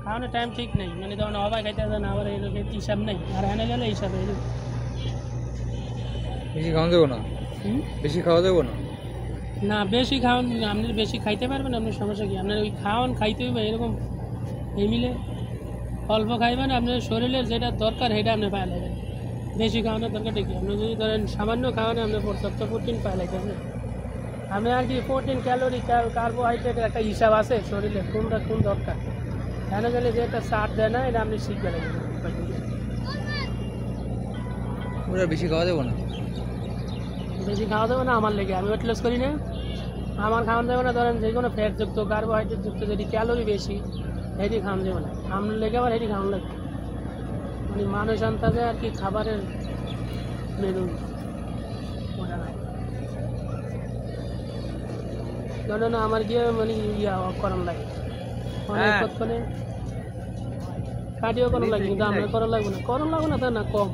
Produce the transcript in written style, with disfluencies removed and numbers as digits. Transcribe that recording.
খাওয়ানোর টাইম ঠিক নেই, মানে ধরুন হবাই খাইতে হবে না, আবার এই লোকের হিসাব নেই, আর এনে গেলে হিসাবে বেশি খাওয়া দেবো না, বেশি খাওয়া দেবো না। না বেশি খাওয়ান, আপনি বেশি খাইতে পারবেন, আপনার সমস্যা কি? আপনার ওই খাওয়ান খাইতে হবে এরকম এই মিলে অল্প খাইবেন, আপনার শরীরের যেটা দরকার সেটা আপনি পায়ে লাগবেন। বেশি খাওয়ানোর দরকারটা কি? আপনি যদি ধরেন সামান্য খাওয়ানো আপনি পর্যাপ্ত প্রোটিন পায়ে লাগবে। আপনি আর কি প্রোটিন, ক্যালোরি, কার্বোহাইড্রেটের একটা হিসাব আছে শরীরে কোনটা কোন দরকার। এনে গেলে যে একটা চাট দেয় না, এটা আপনি শিখবে লাগবে। ওরা বেশি খাওয়া দেবো না, বেশি খাওয়া দেবো না আমার লেগে, আমি ওয়েট লস করি না, আমার খাওয়ান দেবো না। ধরেন যে কোনো ফ্যাটযুক্ত, কার্বোহাইড্রেটযুক্ত যেটি ক্যালোরি বেশি সেটি খাওয়ান দেবো না, আমার লেগে আবার সেটি খাওয়ান লাগবে। মানে মানুষ আনতে আর কি খাবারের মেনু ওটা নাই। ধরেন আমার গিয়ে মানে করান লাগে অনেক কতক্ষণে কার্ডিও করান লাগে, কিন্তু আমার করান লাগবে না তা না, কম।